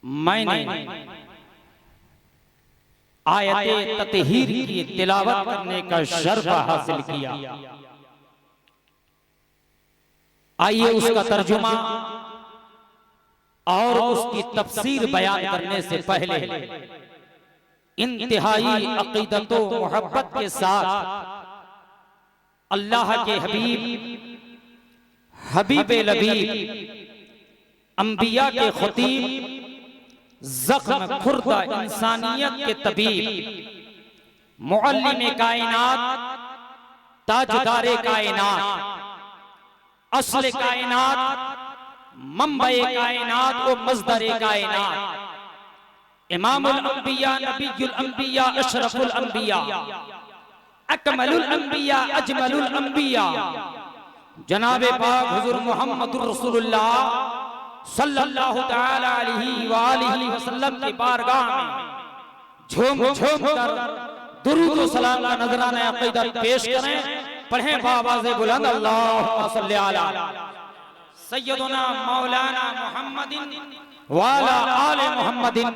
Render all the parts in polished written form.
मैंने आयते ततहीर की तिलावत करने का शर्फ हासिल किया। आइए उसका तर्जुमा और उसकी तफसीर बयान करने से पहले इंतहाई अकीदत व मोहब्बत के साथ अल्लाह के हबीब लबीब अंबिया के खतीब ज़ख्म खुर्दा इंसानियत के तबीब मुअल्लिम कायनात ताजदारे कायनात अस्ल कायनात मंबए कायनात व मज़दरे कायनात इमामुल अंबिया नबीयुल अंबिया अशरफुल अंबिया अकमलुल अंबिया अजमलुल अंबिया जनाबे पाक हुज़ूर मुहम्मदुर रसूलुल्लाह सल्लल्लाहु तआला अलैहि वसल्लम की बारगाह में झूम झूम कर दुरूद व सलाम का नजराना अक़ीदत पेश करें। पढ़ें बावाज़े बुलंद अल्लाहुम्मा सल्लि अला सय्यदुना मौलाना मुहम्मदिन व अला आले मुहम्मदिन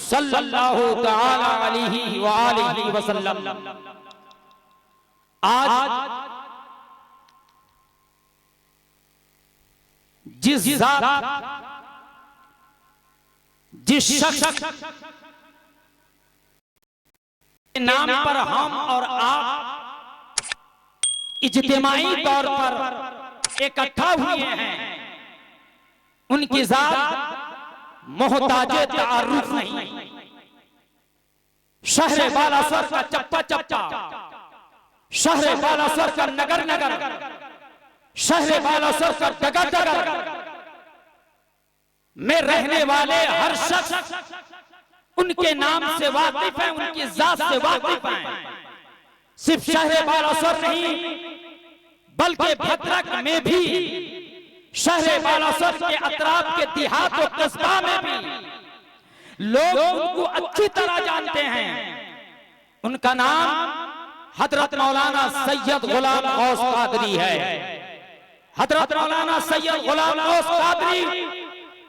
सल्लल्लाहु तआला अलैहि व आलिहि वसल्लम। आज जिस शख्स के नाम पर हम और आप इज्तिमाई तौर पर इकट्ठा हुए हैं, उनकी जात मोहताजे तारुफ नहीं। शहर बालासर का चप्पा चप्पा, शहर बालासर का नगर नगर, शहर बालासर का डगर डगर में रहने वाले हर शख्स उनके नाम से वाकिफ है, उनकी जात से वाकिफ है। सिर्फ शहर बालासर नहीं बल्कि भद्रक में भी, शहर बालासर के अतराफ के देहात और कस्बा में भी लोग उनको अच्छी तरह जानते हैं। उनका नाम हजरत मौलाना सैयद गुलाम गौस कादरी है। हजरत मौलाना सैयद गुलाम गौस कादरी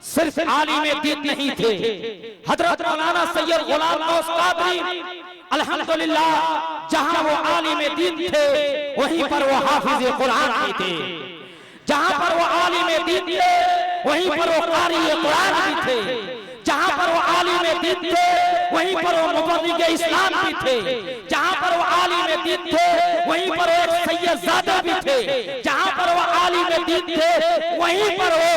सिर्फ आलिम दीन नहीं थे। हजरत मौलाना सैयद गुलाम गौस कादरी अल्हम्दुलिल्लाह जहां वो आलिम दीन थे वहीं पर वो हाफिज कुरान भी थे। जहां पर वो आलिम दीन थे वहीं पर वो कारी कुरान भी थे। जहां पर वो आलिम दीन थे वहीं पर वो मुबल्लिग इस्लाम भी थे। जहां पर वो आलिम दीन थे वहीं पर वो एक सैयदजादा भी थे। जहां पर वो आलिम दीन थे वहीं पर वो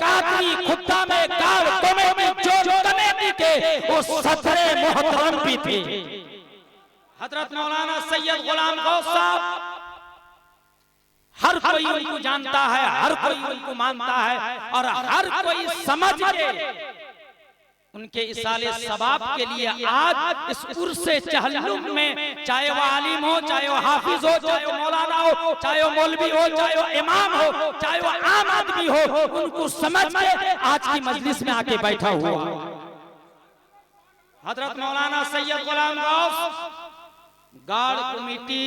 कादरी खुदा में गाल कमेटी जो कमेटी के वो सदर मोहतरम भी थे। हजरत मौलाना सैयद गुलाम गौस साहब हर कोई उनको जानता है, हर कोई उनको मानता है और हर कोई समझ के उनके इसाले सबाब के लिए आज इस उर्से चहल्लुम में, चाहे वो आलिम हो, चाहे वो हाफिज हो, चाहे वो मौलाना हो, चाहे वो मौलवी हो, चाहे वो इमाम हो, चाहे वो आम आदमी हो, उनको समझ के आज की मजलिस में आके बैठा हुआ। हजरत मौलाना सैयद गुलाम गौस गार्ड कमेटी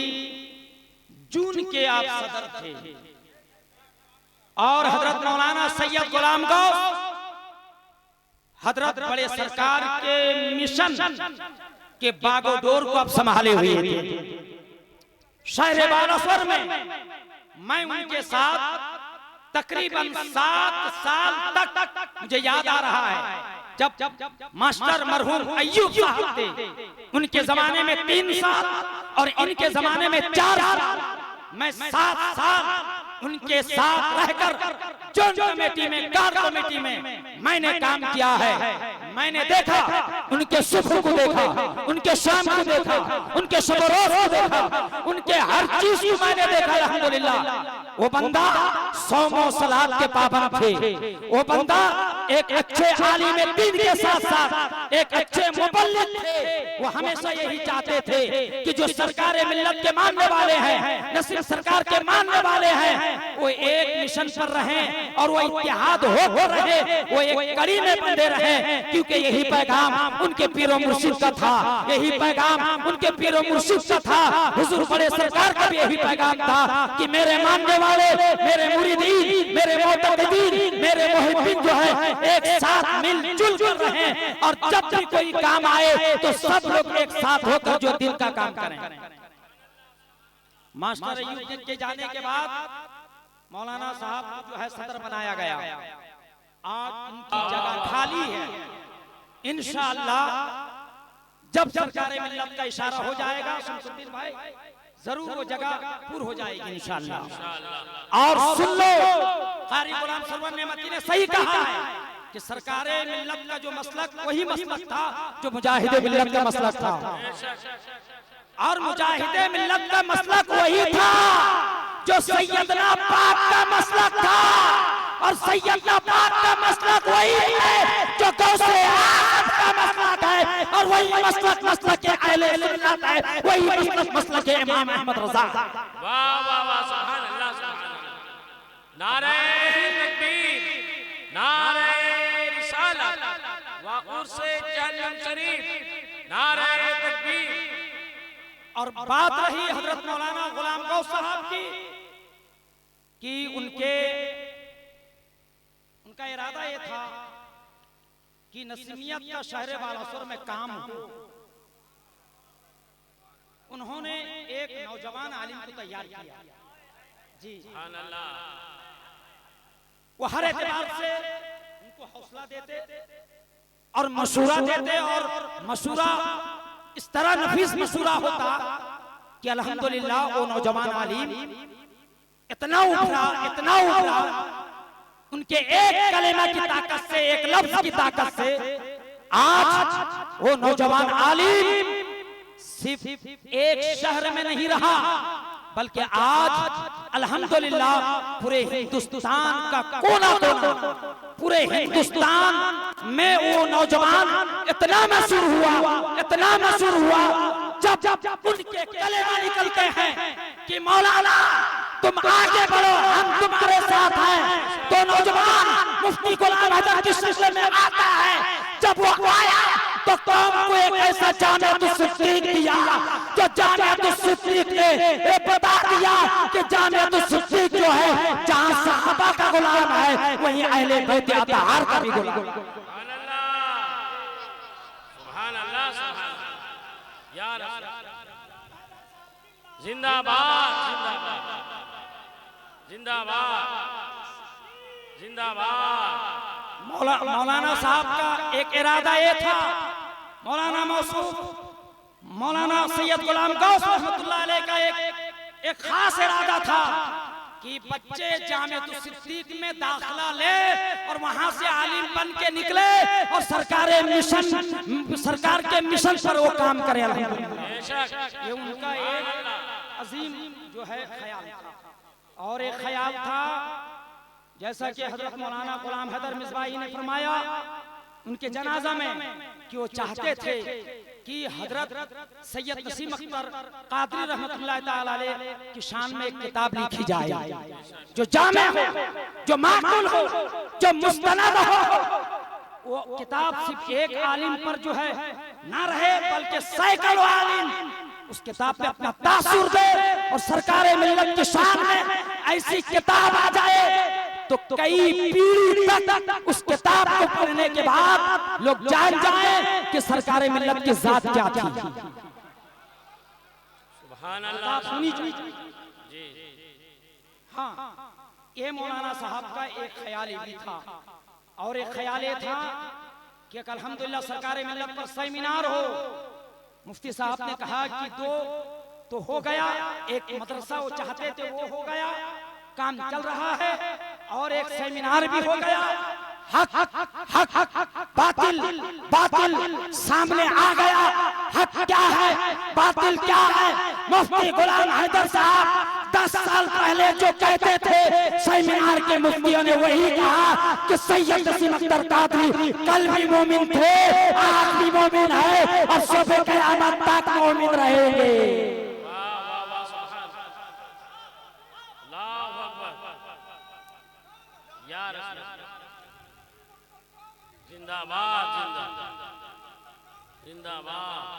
जून के आप सदर थे और हजरत मौलाना सैयद गुलाम गौस हजरत बड़े सरकार के मिशन के बागोडोर को अब संभाले हुए थे। शहर बालासर में मैं उनके साथ तकरीबन 7 साल तक मुझे याद आ रहा है जब मास्टर मरहूम अय्यूब साहब थे, उनके जमाने में 3 साल और इनके जमाने में 4 साल, मैं 7 साल उनके साथ रहकर जोन कमेटी में, गार्ड कमेटी में मैंने काम किया है। मैंने देखा उनके सुबह को देखा, उनके शाम को देखा, उनके शब रोज को देखा, उनके हर चीज को मैंने देखा। अल्हम्दुलिल्लाह वो बंदा सौमो सलात के पाबंद थे। वो बंदा एक अच्छे आलिम दीन के साथ साथ एक अच्छे मुबल्लिग थे। वो हमेशा यही चाहते थे कि जो सरकार मिल्लत के मानने वाले हैं, न सिर्फ सरकार के मानने वाले हैं, वो एक मिशन पर रहें और वो इत्तेहाद हो रहे, वो एक कड़ी में बंधे रहे। क्योंकि क्योंकि यही पैगाम उनके पीरो मुर्शिद का था, यही पैगाम उनके पीरो मुर्शिद का था। हुजूर बड़े सरकार का भी यही पैगाम था कि मेरे मानने वाले, मेरे मुरीदीन, मेरे मोतक़दीन, मेरे मुहिब्बीन जो है एक साथ मिलजुल कर रहें और जब भी कोई काम आए तो सब लोग एक साथ होकर जो दिन का काम करें। मास्टर अय्यूब के जाने के बाद मौलाना साहब को जो है सदर बनाया गया। आज उनकी जगह खाली है। इंशाअल्लाह जब सरकारे मिल्लत का इशारा हो जाएगा शमसुद्दीन भाई, जरूर वो जगह पूरी हो जाएगी इंशाअल्लाह। और सुन लो, कारी गुलाम सरवर नेमती ने सही कहा है कि सरकारे मिल्लत का जो मसलक वही मसलक था जो मुजाहिदे मिल्लत का मसलक था, और मुजाहिदे मिल्लत का मसलक वही था जो सैयदना पाक का मसलक था, और सैयदना पाक का मसलक वही है जो गौसे आज़म का मसलक है, और वही मसलक मसलक के अहले सुन्नत है, वही मसलक मसलक के इमाम अहमद रज़ा। वाह वाह वाह, सुभान अल्लाह, सुभान अल्लाह। नारे तकबीर, नारे रिसालत व उर्से जहन्नम शरीफ, नारे तकबीर। और बात रही हजरत मौलाना गुलाम गौस साहब की कि उनका इरादा ये था कि नसीमियत का शहर बालासुर में काम हो। उन्होंने एक नौजवान आलिम को तैयार किया। जी वो हर एतबार से उनको हौसला देते और मशूरा देते, और मशूरा इस तरह नफीस मशूरा होता कि अल्हम्दुलिल्लाह वो नौजवान आलिम इतना उभरा, उनके एक कलेमा की ताकत से, एक लफ्ज की ताकत से आज वो नौजवान आलिम सिर्फ एक शहर में नहीं रहा, बल्कि आज अल्हम्दुलिल्लाह पूरे हिंदुस्तान का कोना कोना, पूरे हिंदुस्तान में वो नौजवान इतना मशहूर हुआ जब उनके कलेमा निकलते हैं कि मौलाना तुम आगे बढ़ो, हम तुम्हारे साथ हैं, तो नौजवान मुफ्ती गुलाम हैदर की शक्ल में आता है। जब वो आया तो कौम को एक ऐसा जामिअतुस सिद्दीक दिया, जो जामिअतुस सिद्दीक ने ये बता दिया कि जामिअतुस सिद्दीक जो है जहां सहाबा का गुलाम है वहीं अहले बैत अतहार का भी गुलाम। सुभान अल्लाह, सुभान अल्लाह, या रसूल जिंदाबाद, जिंदाबाद, जिंदाबाद, जिंदाबाद। मौलाना साहब का एक इरादा ये था, मौलाना मौसूफ मौलाना सैयद गुलाम गौस रहमतुल्लाह अलैह का एक खास इरादा था कि बच्चे जामिअतुस सिद्दीक में दाखिला ले और वहां से आलिम बन के निकले और सरकार के मिशन पर वो काम करे। ये उनका एक अजीम जो है ख्याल था। और एक ख्याल था जैसा कि हजरत मौलाना गुलाम हैदर मिसबाही ने फरमाया उनके जनाजा में कि वो चाहते थे कि हजरत सैयद नसीम अख्तर कादरी रहमतुल्लाह ताला अलैह की शान में एक किताब लिखी जाए जो जामे हो, जो माकूल हो, जो मुस्तनद हो। वो किताब सिर्फ एक आलिम पर जो है ना रहे, बल्कि सैकड़ों आलिम उस किताब पे अपना तासुर दे, और सरकारे मिल्लत की शान में ऐसी किताब आ जाए तो कई पीढ़ी तक उस किताब को पढ़ने के बाद लोग जान जाएं कि सरकारे मिल्लत की जात क्या थी। सुभान अल्लाह, सुनी जी। हाँ, ये मौलाना साहब का एक ख्याल भी था। और एक ख्याल ये था कि अल्हम्दुलिल्लाह सरकारे मिल्लत पर सेमिनार हो। मुफ्ती साहब ने कहा कि दो तो हो गया, एक मदरसा वो चाहते थे वो हो गया, काम चल रहा है, और एक सेमिनार भी हो गया। हक हक हक बातिल बातिल सामने आ गया। हक क्या है, बातिल क्या है? मुफ्ती गुलाम हैदर साहब 10 साल पहले जो कहते थे सेमिनार के मुफ्तियों ने वही कहा कि सैयद नसीम अख्तर कादरी कल भी मोमिन थे, आज भी मोमिन है, और सुबह क़यामत तक मोमिन रहेंगे। जिंदाबाद, जिंदाबाद। जिंदाबाद,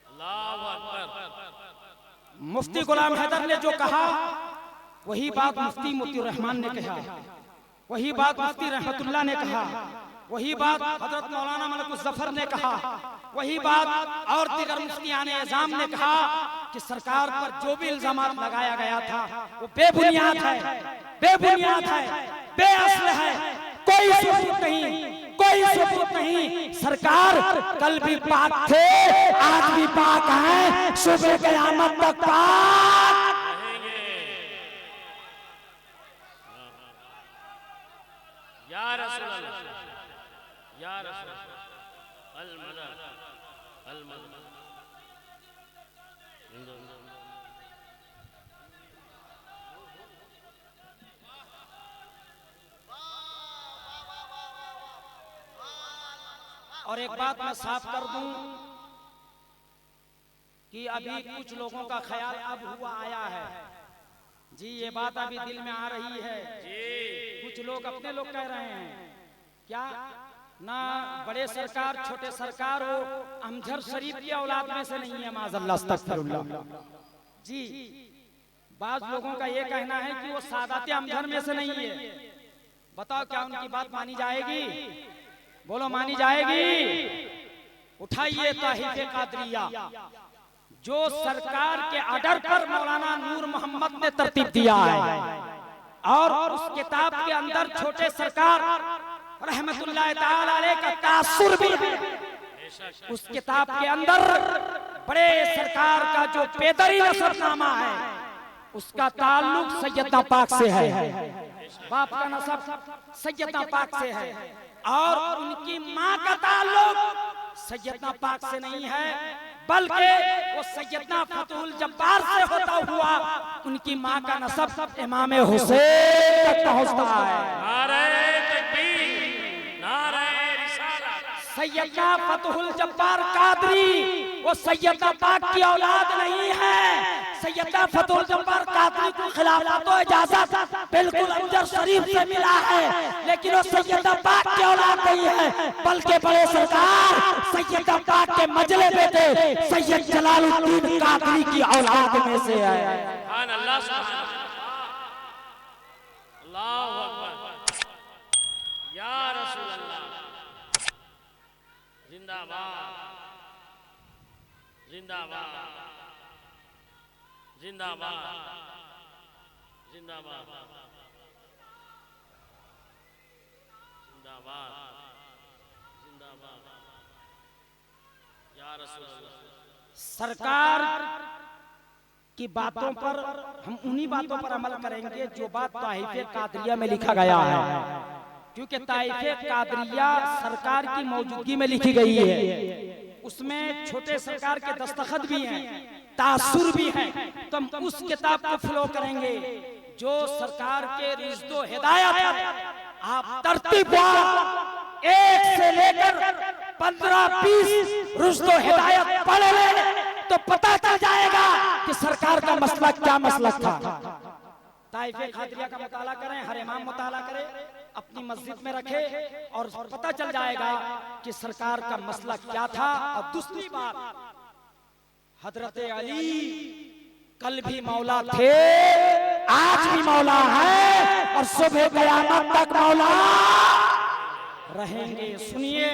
अल्लाहु अकबर। मुफ्ती गुलाम हैदर ने जो कहा वही बात मुफ्ती मोती रहमान ने कहा, वही बात मुफ्ती रहमतुल्लाह ने कहा, वही बात हजरत मौलाना मलकुल जफर ने कहा, वही बात और दीगर मुफ्तियान एज़ाम ने कहा कि सरकार पर जो भी इल्जामात लगाया गया था वो बेबुनियाद है, बेबुनियाद है, बेअसल है, कोई सबूत नहीं, कोई सबूत नहीं। सरकार कल भी पाक थे, आज भी पाक हैं, सुबह क़यामत तक पाक रहेंगे। या रसूल अल्लाह, या रसूल अल मदद, अल मदद। और एक बात मैं साफ कर दूं कि अभी कुछ लोगों का ख्याल अब हुआ आया है जी, ये बात अभी दिल में आ रही है जी, कुछ लोग अपने लोग कह रहे हैं क्या ना बड़े सरकार छोटे सरकार हो अमजर शरीफ की औलाद में से नहीं है, माज़अल्लाह अस्तगफिरुल्लाह जी। बाज लोगों का ये कहना है कि वो सादात अमजर में से नहीं है। बताओ क्या उनकी बात मानी जाएगी? बोलो मानी जाएगी? उठाइए ताहिफ़े कादरिया जो सरकार के आर्डर पर मौलाना नूर मोहम्मद ने तरतीब दिया है, और उस किताब के अंदर छोटे सरकार रहमतुल्लाह ताला अलैह का तासुर भी है। उस किताब के अंदर बड़े सरकार का जो पेदरी नसबनामा है उसका ताल्लुक सैयदना पाक से है, बाप का नसब सैयदना पाक से है, और उनकी माँ का ताल्लुक सैयदना पाक से नहीं है बल्कि वो सैयदना फतहुल जब्बार से होता हुआ उनकी माँ का नसब इमाम हुसैन तक पहुँचता है। नारे तकबीर, नारे रिसालत। सैयदना फतहुल जब्बार कादरी वो सैयदना पाक की औलाद नहीं है। सैयदना फतहुल जब्बार कादरी को खिलाफत तो इजाजत बिल्कुल अमजर शरीफ से मिला है, लेकिन वो सैयदना पाक की औलाद नहीं है बल्कि बड़े सरकार सैयदना पाक के मजले बेटे सैयद जलालुद्दीन कादरी की औलाद में से है। सुभान अल्लाह, सुभान अल्लाहु अकबर। या रसूल अल्लाह, जिंदाबाद, जिंदाबाद, जिंदाबाद, जिंदाबाद, जिंदाबाद, जिंदाबाद। या रसूल अल्लाह, सरकार की बातों पर हम उन्हीं बातों पर अमल करेंगे जो बात ताइफे कादरिया में लिखा गया है, क्योंकि ताइफे कादरिया सरकार की मौजूदगी में लिखी गई है। उसमें छोटे सरकार के दस्तखत भी हैं, तासुर भी है, तो हम उस किताब को फॉलो करेंगे जो सरकार के रिश्तों हिदायत आप तरतीबवार 1 से लेकर 15-20 रिश्तों हिदायत पढ़ ले तो पता चल जाएगा कि सरकार का मसला क्या मसला था। ताइफे कादरिया का मुताला करें, हर इमाम मुताला करे, अपनी मस्जिद में रखे और पता चल जाएगा कि सरकार का मसला क्या था। और दूसरी बात, हजरत अली कल भी मौला थे, आज भी मौला है और सुबह क़यामत तक मौला रहेंगे। सुनिए,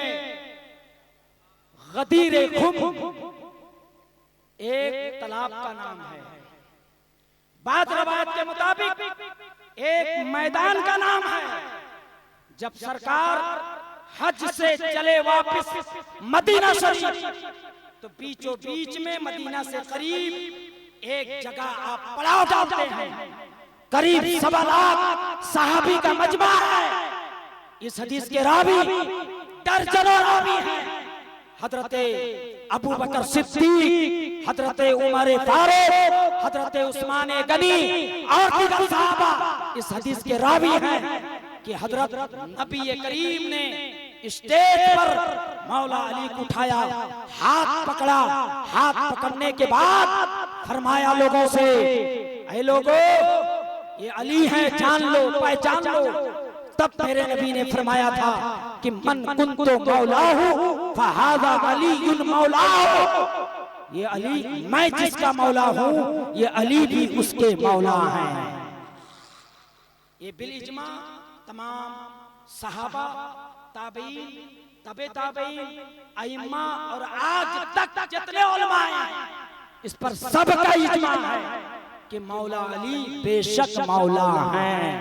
गदीर खुम एक तालाब का नाम है, बाद रवायत के मुताबिक एक मैदान का नाम है। जब सरकार हज से चले वापस मदीना शरीफ तो बीचों बीच में मदीना से करीब एक जगह आप पड़ाव डालते हैं, करीब 1.25 लाख सहाबी का मजमा है। इस हदीस के रावी दर्जनों रावी हैं, हजरत अबू बकर सिद्दीक, हजरत उमर फारूक, हजरत उस्मान गनी और दीगर सहाबा इस हदीस के रावी हैं कि हजरत नबी करीम ने स्टेज पर मौला अली को उठाया, हाथ पकड़ा, हाथ पकड़ने के बाद फरमाया लोगों से, ऐ लोगों ये अली हैं, जान लो, पहचान लो। तब मेरे नबी ने फरमाया था कि मन कुंतो मौलाहु फहादा अलीयुल मौलाहु, ये अली मैं जिसका मौला हूँ ये अली भी उसके मौला हैं। ये बिल इज्मा तमाम सहाबा, ताबईन, तबे ताबईन, अइम्मा और आज तक जितने उलमा हैं इस पर सबका इज्मा है कि मौला अली बेशक मौला हैं।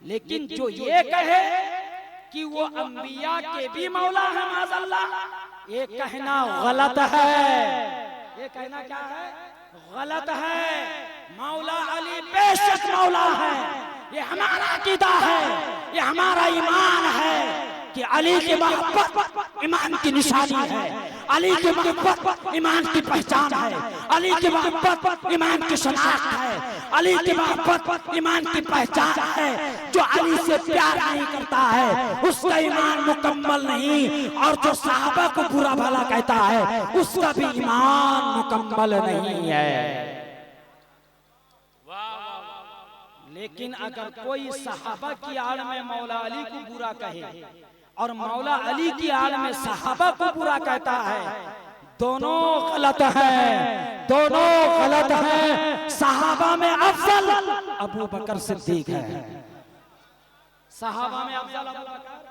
लेकिन जो ये कहे कि वो अंबिया के भी मौला है माज़अल्लाह, ये कहना गलत है। ये कहना क्या है? गलत है। मौला अली बेशक मौला है, ये हमारा अकीदा है, ये हमारा ईमान है कि अली की मोहब्बत ईमान की निशानी है, अली की मोहब्बत ईमान की पहचान है, अली की मोहब्बत ईमान की शनाख्त है, अली की मोहब्बत ईमान की पहचान है। जो अली से प्यार नहीं करता है उसका ईमान मुकम्मल नहीं, और जो सहाबा को बुरा भला कहता है उसका भी ईमान मुकम्मल नहीं है। लेकिन अगर कोई सहाबा की आड़ में मौला अली को बुरा कहे और मौला अली की आड़ में सहाबा को बुरा कहता है, दोनों गलत हैं, दोनों गलत हैं। सहाबा में अफजल अबू बकर सिद्दीक है। सहाबा में अफजल अबू बकर।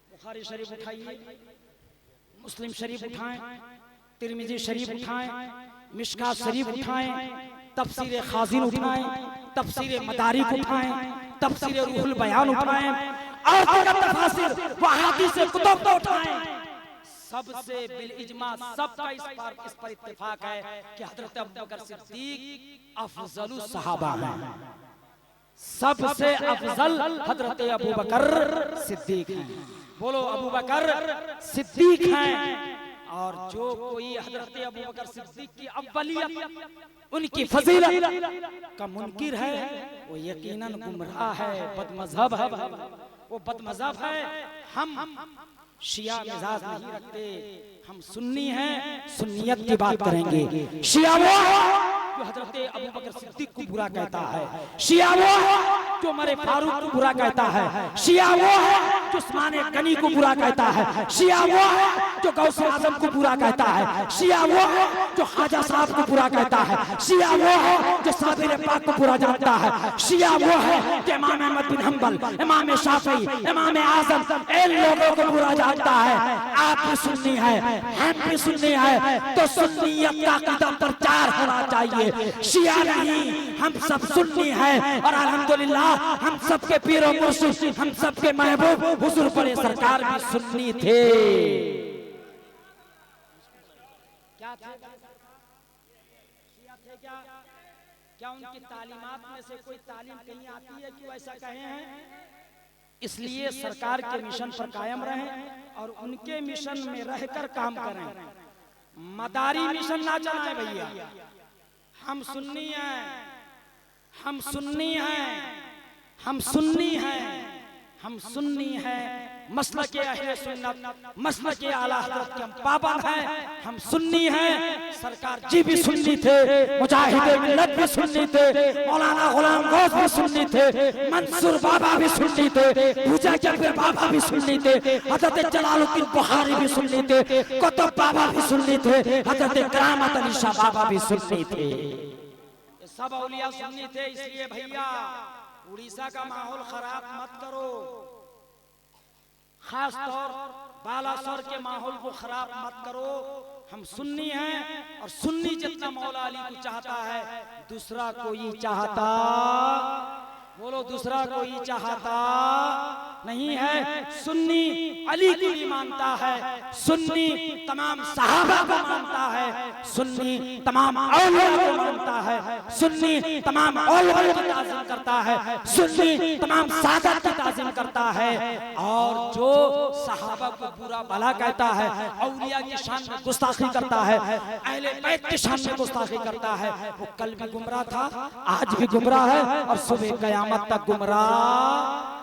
बुखारी शरीफ उठाइए, मुस्लिम शरीफ उठाएं, तिरमिजी शरीफ उठाएं, मिशकात शरीफ उठाएं, तफसीर खाजिन उठाएं, तफसीर मदारिक उठाएं, तफसीर रूहुल बयान उठाएं और तफसीर व हदीस कुतुब उठाएं। सबसे बिल इज्मा सबका इस पर इत्तेफाक है कि हजरत अबू बकर सिद्दीक अफजलुस सहाबा हैं। सबसे अफजल हजरत अबू बकर सिद्दीक हैं। बोलो अबू बकर सिद्दीक हैं। और जो कोई हजरत अबू बकर सिद्दीक की अव्वलियत उनकी फजीलत का मुनकिर है वो यकीनन गुमराह है, बदमज़हब है, वो बदमज़हब है। हम शिया मिजाज नहीं रखते, हम सुन्नी हैं, सुन्नियत की बात करेंगे। शिया वो जो हजरत अबू बकर सिद्दीक को बुरा कहता है, शिया वो जो मरे फारूक को बुरा कहता है, शिया वो है जो उस्मान गनी को बुरा कहता है, शिया वो है जो गौसे आजम को बुरा कहता है, शिया वो है जो ख्वाजा साहब को बुरा कहता है, शिया वो है जो साबिर पाक को बुरा जानता है, शिया वो है जो इमाम अहमद बिन हंबल, इमाम शाफी, इमाम आजम इन लोगों को बुरा जानता है। आप भी सुन्नी है, हम भी सुन्नी है, तो सुन्नियत का अकीदा प्रचार होना चाहिए। शिया नहीं, हम सब सुन्नी हैं और अल्हम्दुलिल्लाह हम सबके पीर और मुर्शिद, हम सबके महबूब हुजूर बड़े सरकार भी सुन्नी थे। क्या थे? शिया थे क्या? क्या उनकी तालीमात में से कोई तालीम कहीं आती है कि वैसा कहे हैं? इसलिए सरकार के मिशन पर कायम रहें और उनके मिशन में रहकर काम करें। मदारी मिशन ना चलाएं भैया। हम सुन्नी हैं, हम सुन्नी हैं, हम सुन्नी हैं, हम सुन्नी हैं। मसलक अहले सुन्नत, मसलक आला हज़रत के हम पाबंद हैं। हम सुन्नी हैं। सरकार जी भी सुन्नी थे, मुजाहिद मिल्लत भी सुन्नी थे, मौलाना गुलाम गौस भी सुन्नी थे, मंसूर बाबा भी सुन्नी थे, भूजा जबीर बाबा भी सुन्नी थे, हज़रत जलालुद्दीन बुखारी भी सुन्नी थे, कुतुब बाबा भी सुन्नी थे, हज़रत करामत अली शाह बाबा भी सुन्नी थे। सब औलिया सुन्नी थे। इसलिए भैया उड़ीसा का माहौल खराब मत करो, खास तौर बालासोर के माहौल को खराब मत करो। हम सुन्नी हैं और सुन्नी जितना मौला अली को चाहता है दूसरा कोई चाहता, बोलो दूसरा कोई चाहता नहीं है। सुन्नी अली को भी मानता है, सुन्नी तमाम सहाबा को मानता है, सुन्नी तमाम औलिया को मानता है, सुन्नी तमाम औलिया की ताज़ीम करता है, सुन्नी तमाम सादत की ताज़ीम करता है। और जो सहाबा को बुरा भला कहता है, औलिया की शान में गुस्ताखी करता है, अहले बैत की शान में गुस्ताखी करता है, वो कल भी गुमराह था, आज भी गुमराह है और सुबह क़यामत तक गुमराह